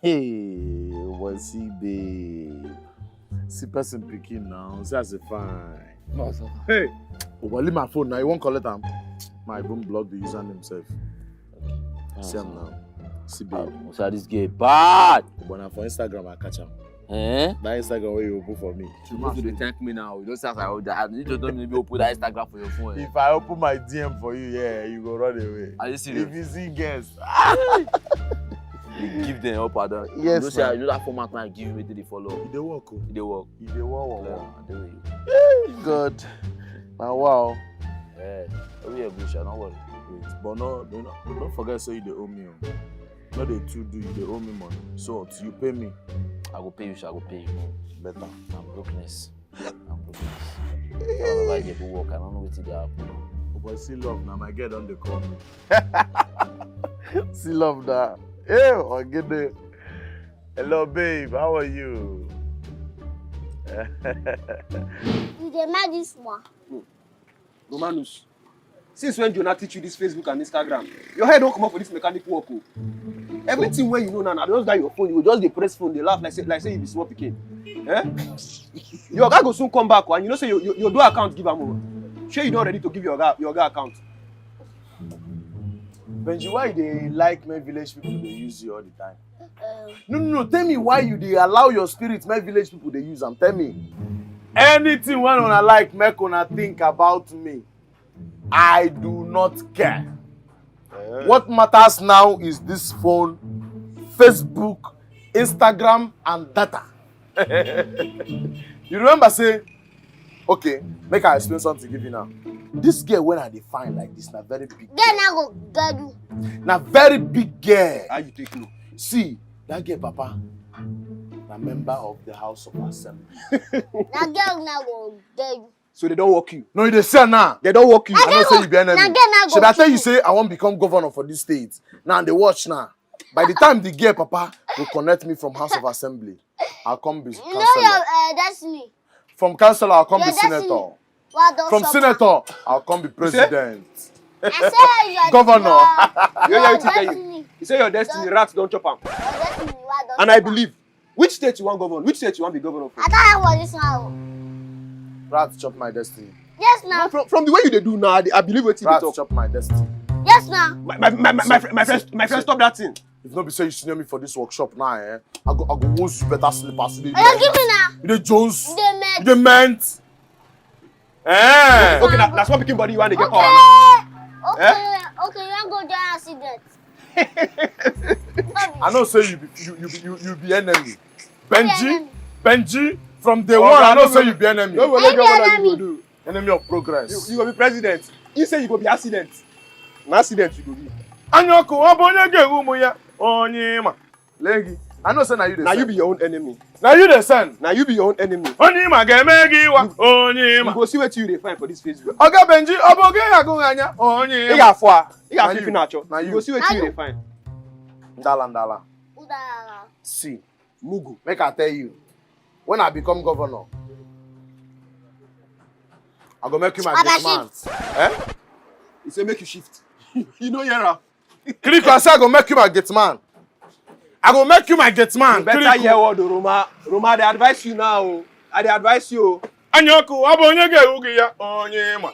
Hey, was he babe? See person picking now. See as a fine. No, sir. Hey, but leave my phone now. You won't collect them. My even block the user himself. Okay. See him now. See babe. So this guy bad. But now for Instagram I catch him. Eh? That Instagram where you open for me. You want to thank me now. You don't say I need to tell me to open that Instagram for your phone. If I open my DM for you, yeah, you go run away. Are you serious? If you see guests. You give them up, Adam. Yes, you know, you know that format man give you they follow. If they work, oh. If they work. If they work, Yeah, good. Now wow. Yeah. We are good, don't worry. Wait, but don't forget say you they owe me. No, they too do you they owe me money. So till you pay me, I go pay you, I go pay you. better. I'm brokenness. I don't know if I get to work. I don't know what to happen. But see love now, my girl don't they call me. See love now. Hey, I get the. Hello, babe. How are you? You dey make this one. Romanus, since when Jonah teach you this Facebook and Instagram, your head don't come up for this mechanic work. Oh. Everything where you know now, just got your phone, you just dey press phone, they laugh like say you be small pikin. Eh? Your guy go soon come back, and you know say your do account give am over. Sure you not ready to give your guy account. Benji, why they like my village people they use you all the time? No. Tell me why you they allow your spirit my village people they use them. Tell me. Anything when I like, make una think about me. I do not care. What matters now is this phone, Facebook, Instagram, and data. You remember say, okay, make I explain something to give you now. This girl when I define like this, na very big. Then I go get you. Na very big girl. How you take no? See, that girl, Papa, a member of the House of Assembly. Na girl na go get you. So they don't work you. No, they say now. They don't work you. I don't say you be enemy. Na girl na go. Should I tell you say I want to become governor for this state? Now they watch now. By the time the girl, Papa, will connect me from House of Assembly, I'll come be councillor. You know your destiny. From councillor, I'll come Your be destiny. senator. From Senator, I'll come be president. I say your Governor. You destiny. You say your destiny, rats don't chop am. Your destiny, why don't And I you believe. Which state you want governor? Which state you want to be governor for? I thought I was this one. Rat chop my destiny. Yes, now. From the way you they do now, I believe what you Rat talk. chop my destiny. Yes, now. My friend, stop that thing. If not be say you senior me for this workshop now, I go wound you better slippers. You give me now. You the Jones. You dey make. You the meant. Okay, that's what picking body you want to get power now. Okay, you want to go there accident. I know say you be enemy. enemy. Benji, from day one I know say you be enemy. No, I be enemy. you go do. Enemy of progress. You go be president. You say you go be accident. An accident you go be. Anyoko, abonye ge umu ya. Onyema. Legi. I know say na you the Now send. you be your own enemy. Now you the send. Now you be your own enemy. Onyema ge megi wa. You Onyema. go see what you dey find for this Facebook. Oga Benji, oboge ya go anya. You Onyema. got far. You Now got you. flipping at you. Now You you. go see what you dey find. Ndala. Udara. See, Mugu. make I tell you. When I become governor, I go make you my Abba gate man. He say make you shift. You know Yera. Kiriku, I say I go make you my gate man. I go make you my gate man. You better Kiriku. hear what Roma. Roma, they advise you now. I dey advise you. Anyoko, abonye ge ugi ya. Onyema.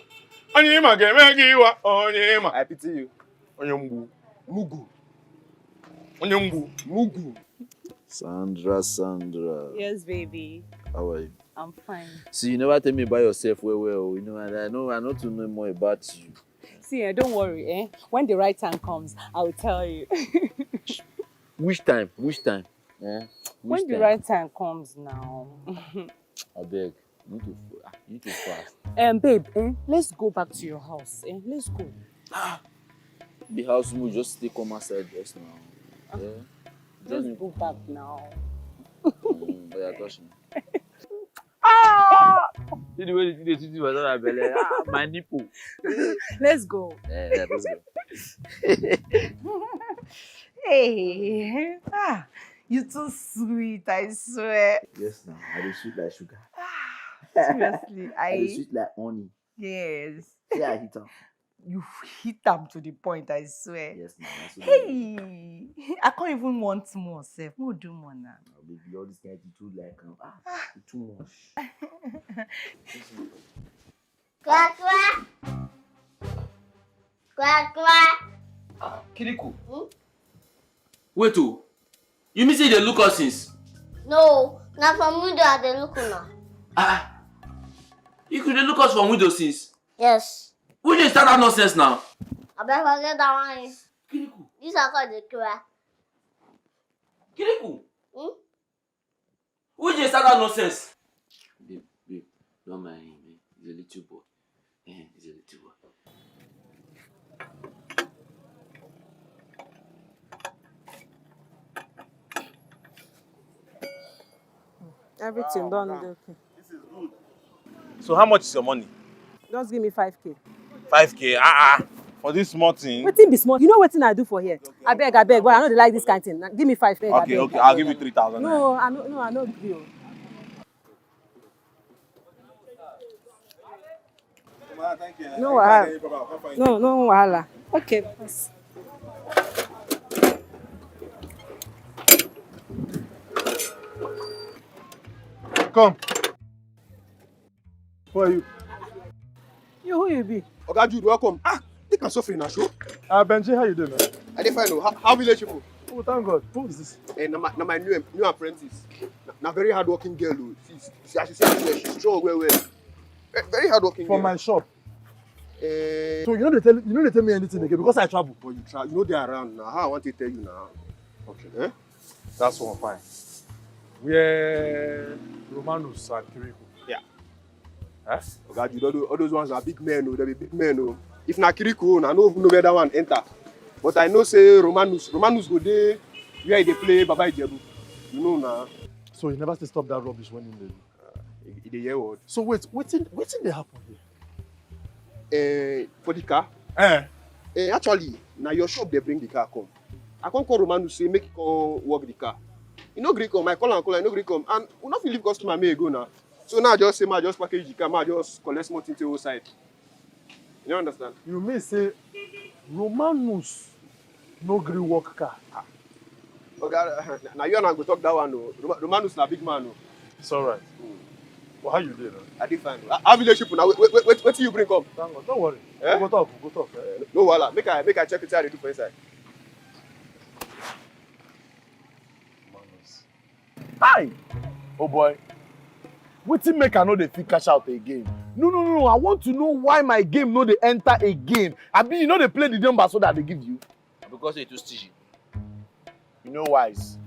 Onyema ge megi wa. Onyema. I pity you. Onyembu. Mugu. Onyembu. Mugu. Sandra. Yes, baby. How are you? I'm fine. See, you never tell me about yourself well. You know, and I know to know more about you. See, don't worry, eh? When the right time comes, I will tell you. Which time? When the right time comes now. I beg. You need to fast. Babe, let's go back to your house. Let's go. The house will just stay come outside just now. Yeah. Let's go back now. But you're touching. See the way they treat you as belly. My nipple. Let's go. Yeah, let's go. Hey, you too sweet, I swear. Yes, now I dey sweet like sugar. Seriously, I dey sweet like honey. yes. Yeah, I hit her. You hit them to the point, I swear. Yes, now. Hey, I can't even want more, Seth. We'll do more now. Baby, all this kind of too like too much. Quack, quack. Quack, quack. Kiriku. Hmm? Wait, oh. You mean say they look us since? No, not from window at the look now. You could look us from window since. Yes. We just start that nonsense now. I better forget that one. Kiriku. These are called the quack. Kiriku. Hmm? We just start that nonsense. Babe, don't mind him, man. He's a little boy. He's a little boy. Everything done. Okay. This is good. So how much is your money? Just give me 5K. 5K. For this small thing. Wetin be small? You know wetin I do for here? I beg, but I know they like this kind of thing. Now, give me 5K. Okay. I'll give you 3,000. No, I no agree. Thank you. No wahala. No wahala. Okay. Pass. Come. Who are you? You who you be? Oga Jude, welcome. They can suffer in a show. Benji, how you doing, man? I didn't find out. How village people? Oh, thank God. Who is this? Na my new apprentice. Na very hardworking girl. She she's sure well. Very hardworking For girl. my shop. So So you know they tell me anything again because I travel. but you know they're around now. How I want to tell you now. Okay. That's one fine. We're Romanus and Kiriku. Yeah. Huh? Oga Jude, all those ones are big men. They be big men. Oh. If na Kiriku, I know where that one enter. But I know say Romanus go there where they play Baba Ijebu. You know now. So you never stop that rubbish when you do. The year word. So wait they happen here? For the car. Actually, now your shop they bring the car come. I can't call Romanus say make you come work the car. You know Greek come, I call and no Greek come, and we not feel leave customer may go now. So now I just say I just package the car, I just collect small things to the side. You don't understand? You may say Romanus no gree work car. Okay, now you and I go talk that one. No. Romanus na big man. No. It's alright. Well, how you doing? I did fine. How village people now? What you bring come? Thank God. Don't worry. Eh? We'll go talk. No wala. Make I check it out. They do for inside. Hi! Oh boy. Wetin make I no dey fit cash out again? No. I want to know why my game no dey enter again. Abi you no dey play the number so that they give you? Because you're too stingy. You know wise.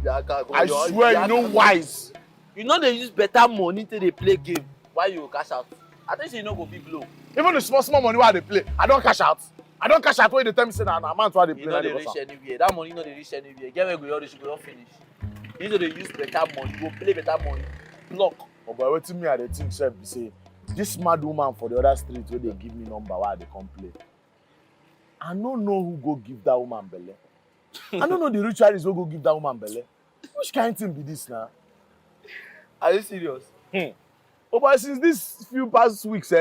I You swear you know wise. You know they use better money till they play game. Why you cash out? I think you know go be blow. Even the small money wey I dey play, I don cash out. When they tell me say na amount wey I dey play. You know they reach anywhere. That money no dey reach anywhere. Get where go reach, you go finish. You know they use better money. Go play better money. Block. Oh boy, wetin me I dey think sef be say this mad woman for the other street wey dey give me number wey I dey come play. I no know who go give that woman belle. I no know the ritualist wey go give that woman belle. Which kind thing be this na? Are you serious? Oh boy, since this few past weeks,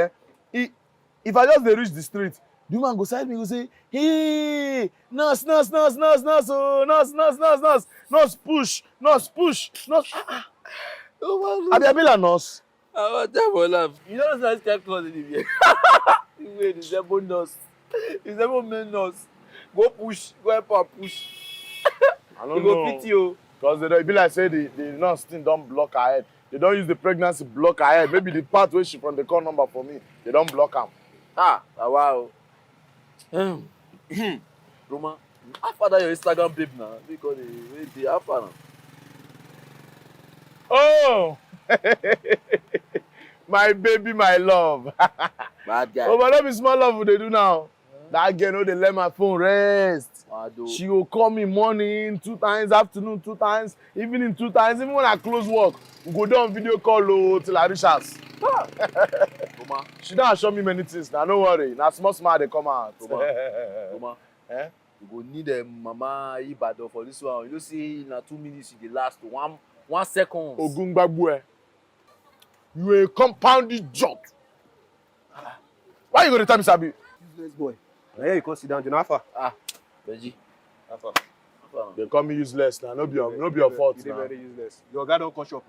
if I just dey reach the street, the woman go side me go say, "Hey, nurse, oh, nurse, push. Abi like nurse. I want to laugh. You know those nice clothes in here. You wait, it's a bonus. It's a main nurse. Go push. Go help her push. I don't You know. go pity you. Because they be like say the nurse thing don't block her head. They don't use the pregnancy block her head. Maybe the part where she from the call number for me, they don't block am. Wow. Roma, how far that your Instagram babe now? Because they how far now? Oh, my baby, my love. Bad guy. Oh, but that be small love they do now. That girl know they let my phone rest. She will call me morning 2 times, afternoon 2 times, evening 2 times. Even when I close work, we go down video call till I reach house. Roma. She don't show me many things. Now no worry. Now small they come out. Roma. Eh? You go need a mama Ibadan for this one. You know see in 2 minutes you dey last 1 second. Ogungbagwe. You a compounded job. Why you gonna tell me, Sabi? Useless boy. Now here you come sit down, Jonathan. Benji. Alpha. They call me useless now. No be your fault You're now. very useless. Your guy don't come shop.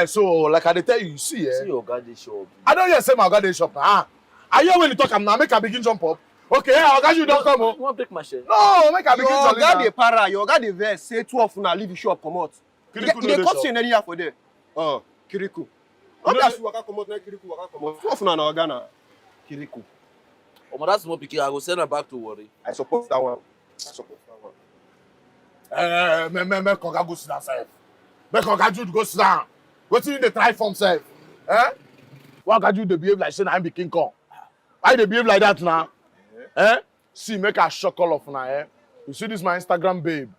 So like I dey tell you, see, See your guy dey shop. I don't hear say my God dey shop now. I hear when you talk, I'm now make I begin jump up. Okay, Oga, you don't come. You want break my share? No, make I begin Your jolly guy now. dey para. Your guy dey vex. Say 12 now leave the shop, come out. Kiriku He no dey dey cut shop. chain anyhow for there. Kiriku. How does you waka come out now? Kiriku waka come out. 12 now Oga na. Kiriku. Omo, that small pikin, I go send her back to worry. I support that one. Make Oga go sit down sef. Make Oga Jude go sit down. Wetin you dey try for himself? Why Oga Jude dey behave like say na him be King Kong? Why you dey behave like that now? See, make I shock all of una. You see this my Instagram babe?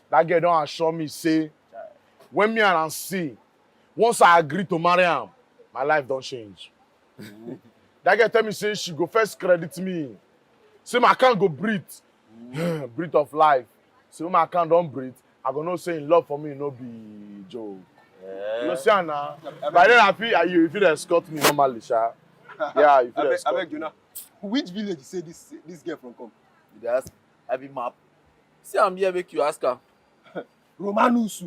That girl don assure me say when me and am see, once I agree to marry am, my life don change. That girl tell me say she go first credit me. Say my account go breathe. Breathe of life. So when my account don't breathe, I go know say in love for me no be joke. You know see am now. By then I feel you fit escort me normally, sha. Yeah, you fit escort. Abeg, Jonah. Which village you say this girl from come? You dey ask, I be map. See, I'm here, make you ask her. Romanus,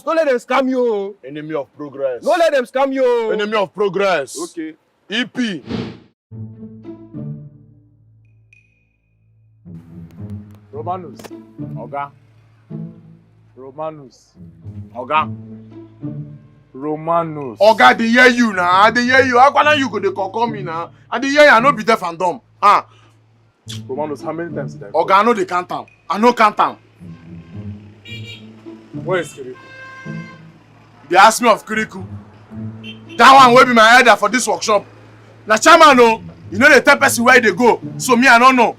don't let them scam you. Enemy of progress. Don't let them scam you. Enemy of progress. Okay. EP. Romanus. Oga. Romanus. Oga. Romanus. Oga, they hear you now. I dey hear you. How can you go dey call me now? I dey hear you. I no be deaf and dumb. Romanus, how many times did I call? Oga, I no dey count am. I no count am. Where is Kiriku? They ask me of Kiriku. That one will be my header for this workshop. Na chairman o, you know dey tell person where they go. So me, I don't know.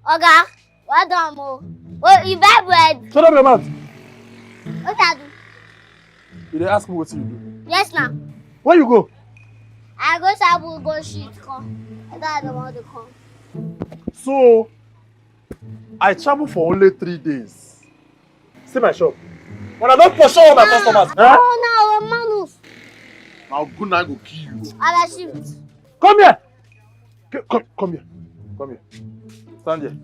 Oga, well done, Mo. Oh, you buy bread. Shut up your mouth. What I do? You dey ask me what you do. Yes, now. Where you go? I go Sabu, go shit, come. I don't want to come. So, I travel for only 3 days. See my shop. When I don't push all my customers. Oh, no, Romanus. Now good night go kill you. I will shift. Come here. Come here. Come here. Stand here.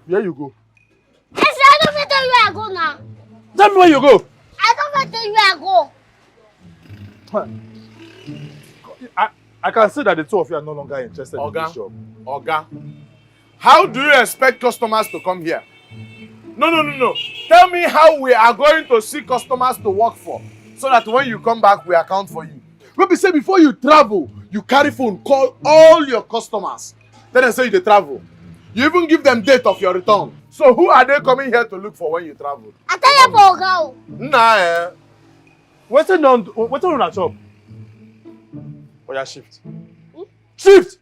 Where you go? Yes, I don't fit tell you where I go now. Tell me where you go. I don't fit tell you where I go. I can see that the two of you are no longer interested in Oga. this shop. Oga, how do you expect customers to come here? No. Tell me how we are going to see customers to work for, so that when you come back, we account for you. Wey be say before you travel, you carry phone, call all your customers. Then they say you dey travel. You even give them date of your return. So who are they coming here to look for when you travel? I tell you for Oga. Nah, What's on that shop? Oh, yeah, shift. Shift!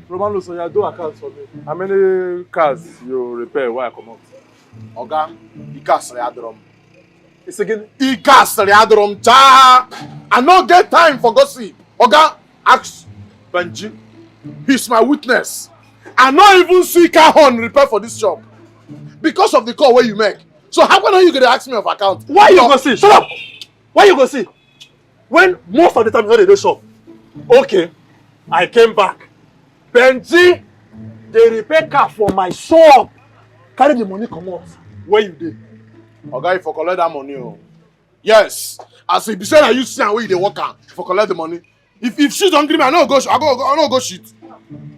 Romano, so you do accounts for me. How many cars you repair while I come out? Oga, Ikasri Adrom. It's again. Ikasri Adrom. Cha! I no get time for gossip. Oga, ask Benji. He's my witness. I no even see car horn repair for this shop because of the call where you make. So how come you gonna ask me of account? Why you go see? Shut up! Why you go see? When most of the time you know they do shop. Okay, I came back. Benji, they repair car for my shop. Carry the money come out. Where you did? Oga, if I collect that money, oh. Yes. As if you say that you see and where they work on, if I collect the money. If she's hungry, I no go shit.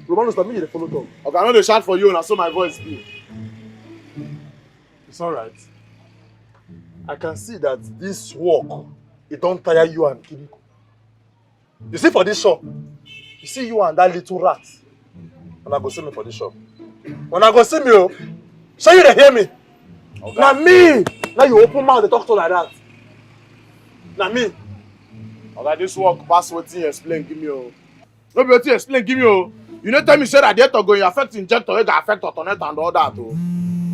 Romanos, that means they follow talk. Okay, I know they shout for you, and so my voice be. It's alright. I can see that this work, it don't tire you and Kiriku. You see for this shop, you see you and that little rat. When I go see me for this shop. When I go see me, oh, so you dey hear me? Okay. Now me! Now you open mouth, they talk to like that. Now me. Okay, this work pass wetin you explain, give me, oh. No be wetin you explain, give me, oh. You no tell me say radiator go affect injector, it go affect alternator and all that, oh.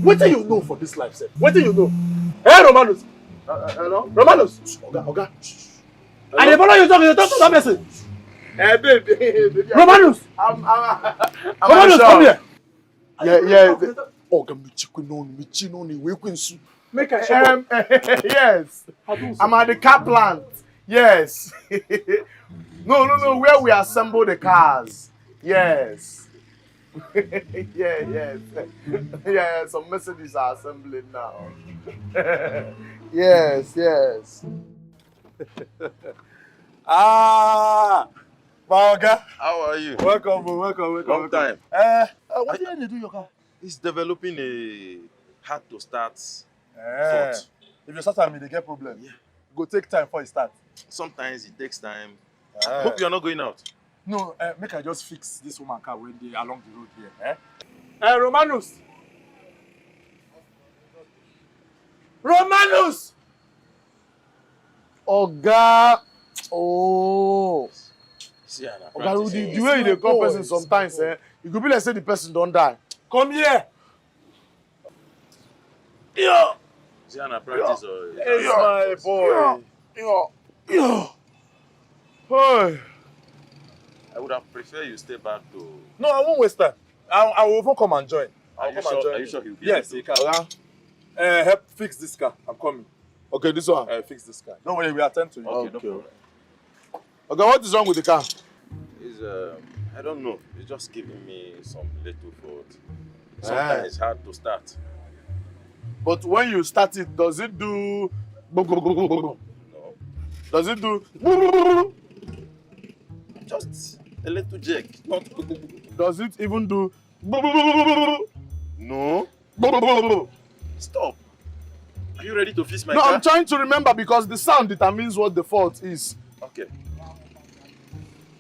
What do you know for this life, sir? What do you know? Hey, Romanus! Hello? Romanus! Oga. And they follow you talk to that person. Hey, baby. Romanus! I'm Romanus, sure. come here! Yeah. Oh, Make I check. Yes. I'm at the car plant. Yes. No. Where we assemble the cars. Yes. Yes. Yeah, some Mercedes are assembling now. Yes. Ah, Baoga. How are you? Welcome. Long time. What did you do your car? It's developing a hard to start If you start time, they get problem. Yeah. Go take time before you start. Sometimes it takes time. Hope you're not going out. No, make I just fix this woman car when they along the road here. Romanus! Oga. Oh. See, Anna, Oga, practice. the way you dey call person sometimes, you could be like say the person don't die. Come here! Yeah. See, Anna, practice. Hey, my boy! Yeah. Hey. I would have preferred you stay back to. No, I won't waste time. I will even come and join. Are you sure he'll be Yes, able he to? can. Oga. Help fix this car. I'm coming. Okay, this one. Fix this car. Don't worry, we attend to you. Okay, no problem. Okay, what is wrong with the car? It's, I don't know. It's just giving me some little fault. Sometimes it's hard to start. But when you start it, does it do? No. Does it do? Just a little jerk. Not. Does it even do? No. Stop. Are you ready to fix my No, car? I'm trying to remember because the sound determines what the fault is. Okay.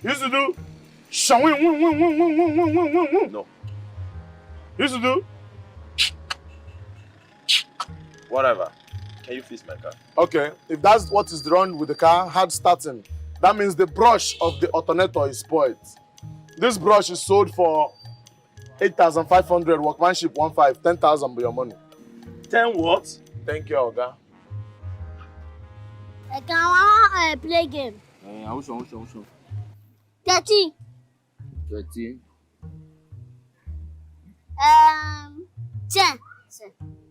Used to do. No. Used to do. Whatever. Can you fix my car? Okay, if that's what is wrong with the car, hard starting, that means the brush of the alternator is spoiled. This brush is sold for 8,500, workmanship 15, 10,000 for your money. 10 what? Thank you, Oga. I can play game. Which one? 30. 30. 10.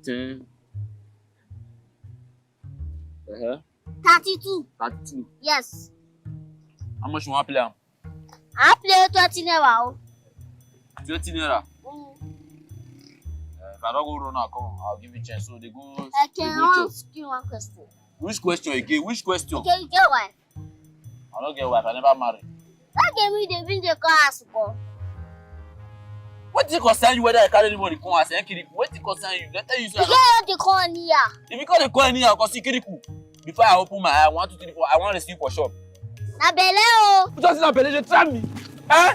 10. 32. 32. Yes. How much you want to play? I play 20 now. 20 naira. If I don't go run out, come, I'll give you a chance. So they go. I can ask you one question. Which question again? Which question? Okay, you get wife. I don't get wife. I never marry. That game me they bring the car as well. What does it concern you whether I carry anybody come and say Kiriku? What does it concern you? Let you say. You get the call here. If you call the call in here, I'll see Kiriku. Before I open my eye, 1, 2, 3, 4, I want to see you for shop. Na belle o. Just in a belly, try me. Eh?